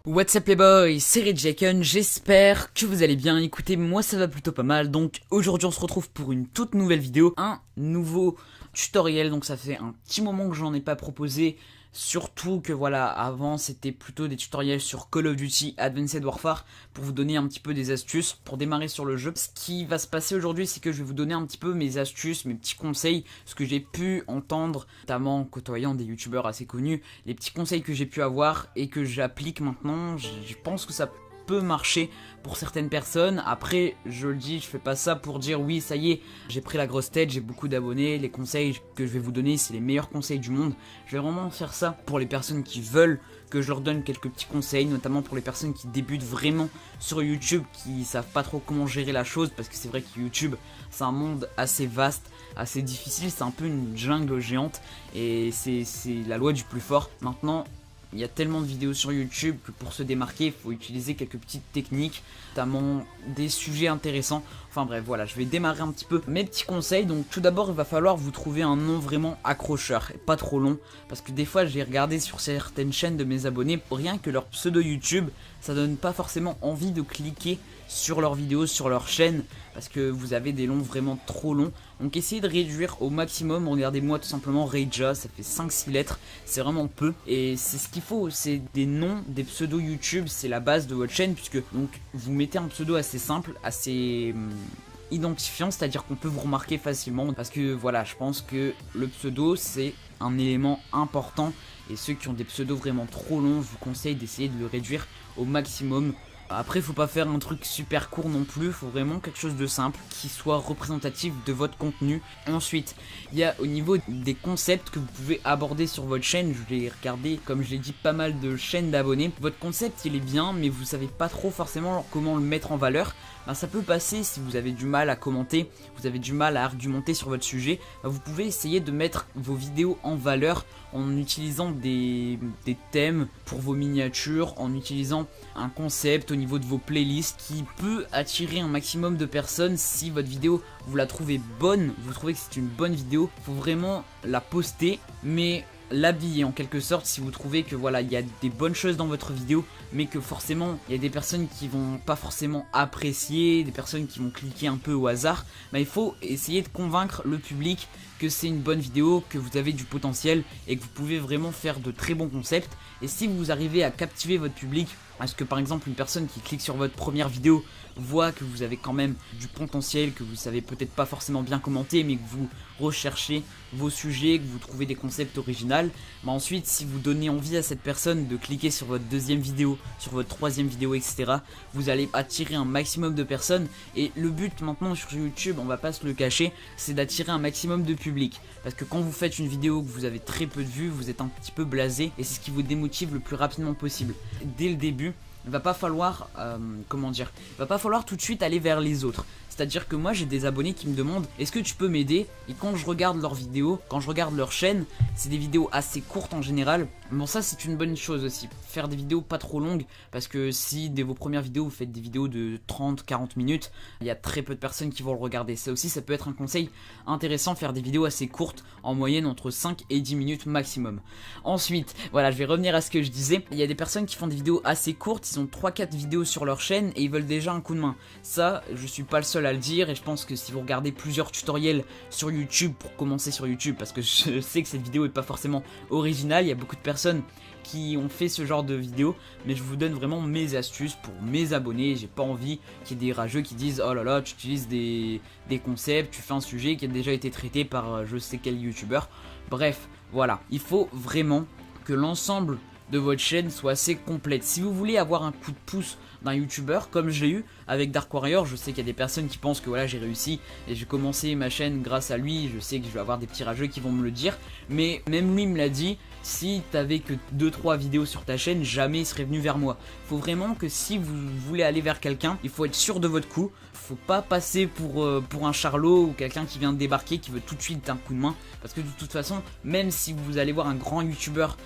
What's up les boys, c'est Redjacken, j'espère que vous allez bien. Écoutez, moi ça va plutôt pas mal, donc aujourd'hui on se retrouve pour une toute nouvelle vidéo, un nouveau tutoriel. Donc ça fait un petit moment que j'en ai pas proposé, surtout que voilà, avant c'était plutôt des tutoriels sur Call of Duty Advanced Warfare pour vous donner un petit peu des astuces pour démarrer sur le jeu. Ce qui va se passer aujourd'hui, c'est que je vais vous donner un petit peu mes astuces, mes petits conseils, ce que j'ai pu entendre, notamment en côtoyant des youtubeurs assez connus, les petits conseils que j'ai pu avoir et que j'applique maintenant. Je pense que ça peut marcher pour certaines personnes. Après, je le dis, je fais pas ça pour dire oui, ça y est, j'ai pris la grosse tête, j'ai beaucoup d'abonnés, les conseils que je vais vous donner, c'est les meilleurs conseils du monde. Je vais vraiment faire ça pour les personnes qui veulent que je leur donne quelques petits conseils, notamment pour les personnes qui débutent vraiment sur YouTube, qui savent pas trop comment gérer la chose, parce que c'est vrai que YouTube, c'est un monde assez vaste, assez difficile, c'est un peu une jungle géante, et c'est la loi du plus fort. Maintenant, il y a tellement de vidéos sur YouTube que pour se démarquer, il faut utiliser quelques petites techniques, notamment des sujets intéressants. Enfin bref, voilà, je vais démarrer un petit peu mes petits conseils. Donc tout d'abord, il va falloir vous trouver un nom vraiment accrocheur, et pas trop long. Parce que des fois, j'ai regardé sur certaines chaînes de mes abonnés, rien que leur pseudo YouTube, ça donne pas forcément envie de cliquer sur leurs vidéos, sur leur chaîne, parce que vous avez des noms vraiment trop longs. Donc essayez de réduire au maximum. Regardez-moi tout simplement Reja, ça fait 5-6 lettres, c'est vraiment peu. Et c'est ce qu'il faut, c'est des noms, des pseudos YouTube, c'est la base de votre chaîne, puisque donc vous mettez un pseudo assez simple, assez identifiant, c'est-à-dire qu'on peut vous remarquer facilement. Parce que voilà, je pense que le pseudo c'est un élément important, et ceux qui ont des pseudos vraiment trop longs, je vous conseille d'essayer de le réduire au maximum. Après, faut pas faire un truc super court non plus, faut vraiment quelque chose de simple qui soit représentatif de votre contenu. Ensuite, il y a au niveau des concepts que vous pouvez aborder sur votre chaîne. Je vais regarder, comme je l'ai dit, pas mal de chaînes d'abonnés. Votre concept il est bien, mais vous savez pas trop forcément comment le mettre en valeur. Ben, ça peut passer si vous avez du mal à commenter, vous avez du mal à argumenter sur votre sujet. Ben, vous pouvez essayer de mettre vos vidéos en valeur en utilisant des thèmes pour vos miniatures, en utilisant un concept au niveau de vos playlists qui peut attirer un maximum de personnes. Si votre vidéo vous la trouvez bonne, vous trouvez que c'est une bonne vidéo, faut vraiment la poster, mais l'habiller en quelque sorte. Si vous trouvez que voilà, il y a des bonnes choses dans votre vidéo, mais que forcément il y a des personnes qui vont pas forcément apprécier, des personnes qui vont cliquer un peu au hasard, bah, il faut essayer de convaincre le public que c'est une bonne vidéo, que vous avez du potentiel et que vous pouvez vraiment faire de très bons concepts. Et si vous arrivez à captiver votre public, parce que par exemple une personne qui clique sur votre première vidéo voit que vous avez quand même du potentiel, que vous savez peut-être pas forcément bien commenter, mais que vous recherchez vos sujets, que vous trouvez des concepts originaux, bah ensuite si vous donnez envie à cette personne de cliquer sur votre deuxième vidéo, sur votre troisième vidéo, etc., vous allez attirer un maximum de personnes. Et le but maintenant sur YouTube, on va pas se le cacher, c'est d'attirer un maximum de public, parce que quand vous faites une vidéo que vous avez très peu de vues, vous êtes un petit peu blasé, et c'est ce qui vous démotive le plus rapidement possible. Dès le début, il va pas falloir, il va pas falloir tout de suite aller vers les autres. C'est-à-dire que moi j'ai des abonnés qui me demandent est-ce que tu peux m'aider, et quand je regarde leurs vidéos, quand je regarde leur chaîne, c'est des vidéos assez courtes en général. Bon, ça c'est une bonne chose aussi, faire des vidéos pas trop longues, parce que si dès vos premières vidéos vous faites des vidéos de 30-40 minutes, il y a très peu de personnes qui vont le regarder. Ça aussi, ça peut être un conseil intéressant, faire des vidéos assez courtes, en moyenne entre 5 et 10 minutes maximum. Ensuite, voilà, je vais revenir à ce que je disais, il y a des personnes qui font des vidéos assez courtes, ils ont 3-4 vidéos sur leur chaîne et ils veulent déjà un coup de main. Ça, je suis pas le seul à le dire, et je pense que si vous regardez plusieurs tutoriels sur YouTube pour commencer sur YouTube, parce que je sais que cette vidéo est pas forcément originale, il y a beaucoup de personnes qui ont fait ce genre de vidéo, mais je vous donne vraiment mes astuces pour mes abonnés. J'ai pas envie qu'il y ait des rageux qui disent oh là là, tu utilises des concepts, tu fais un sujet qui a déjà été traité par je sais quel youtubeur. Bref, voilà, il faut vraiment que l'ensemble de votre chaîne soit assez complète. Si vous voulez avoir un coup de pouce d'un youtubeur comme j'ai eu avec Dark Warrior, je sais qu'il y a des personnes qui pensent que voilà, j'ai réussi et j'ai commencé ma chaîne grâce à lui, je sais que je vais avoir des petits rageux qui vont me le dire, mais même lui me l'a dit, Si t'avais que 2-3 vidéos sur ta chaîne, jamais il serait venu vers moi. Faut vraiment que si vous voulez aller vers quelqu'un, il faut être sûr de votre coup. Faut pas passer pour un charlot ou quelqu'un qui vient de débarquer, qui veut tout de suite un coup de main. Parce que de toute façon, même si vous allez voir un grand youtubeur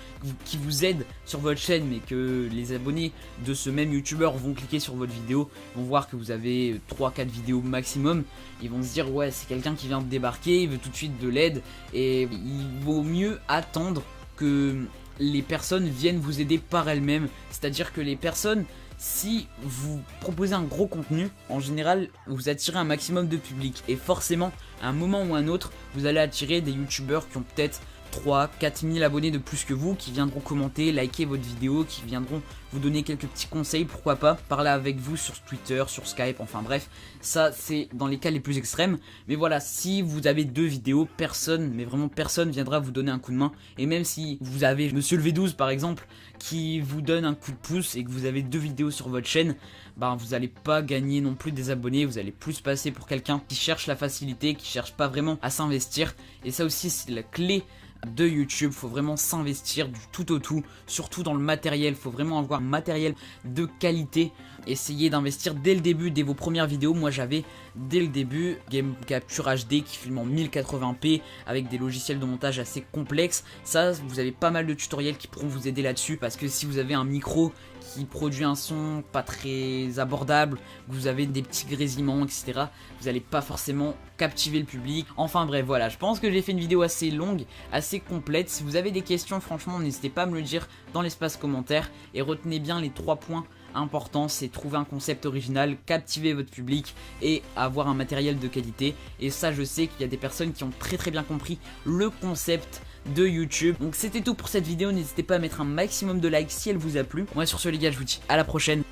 qui vous aide sur votre chaîne, mais que les abonnés de ce même youtubeur vont cliquer sur votre vidéo, vont voir que vous avez 3-4 vidéos maximum, ils vont se dire ouais, c'est quelqu'un qui vient de débarquer, il veut tout de suite de l'aide, et il vaut mieux attendre que les personnes viennent vous aider par elles-mêmes. C'est-à-dire que les personnes, si vous proposez un gros contenu, en général vous attirez un maximum de public, et forcément à un moment ou à un autre vous allez attirer des youtubeurs qui ont peut-être 3-4 000 abonnés de plus que vous, qui viendront commenter, liker votre vidéo, qui viendront vous donner quelques petits conseils, pourquoi pas, parler avec vous sur Twitter, sur Skype, enfin bref, ça c'est dans les cas les plus extrêmes. Mais voilà, si vous avez 2 vidéos, personne, mais vraiment personne viendra vous donner un coup de main. Et même si vous avez Monsieur le V12 par exemple, qui vous donne un coup de pouce et que vous avez 2 vidéos sur votre chaîne, bah vous allez pas gagner non plus des abonnés, vous allez plus passer pour quelqu'un qui cherche la facilité, qui cherche pas vraiment à s'investir. Et ça aussi c'est la clé de YouTube, faut vraiment s'investir du tout au tout, surtout dans le matériel, faut vraiment avoir un matériel de qualité, essayez d'investir dès le début, dès vos premières vidéos. Moi j'avais dès le début Game Capture HD qui filme en 1080p avec des logiciels de montage assez complexes. Ça, vous avez pas mal de tutoriels qui pourront vous aider là-dessus, parce que si vous avez un micro qui produit un son pas très abordable, vous avez des petits grésillements, etc., vous n'allez pas forcément captiver le public. Enfin bref, voilà, je pense que j'ai fait une vidéo assez longue, assez complète. Si vous avez des questions, franchement, n'hésitez pas à me le dire dans l'espace commentaire, et retenez bien les 3 points importants, c'est trouver un concept original, captiver votre public et avoir un matériel de qualité. Et ça, je sais qu'il y a des personnes qui ont très bien compris le concept de YouTube. Donc c'était tout pour cette vidéo, n'hésitez pas à mettre un maximum de likes si elle vous a plu. Moi sur ce les gars, je vous dis à la prochaine.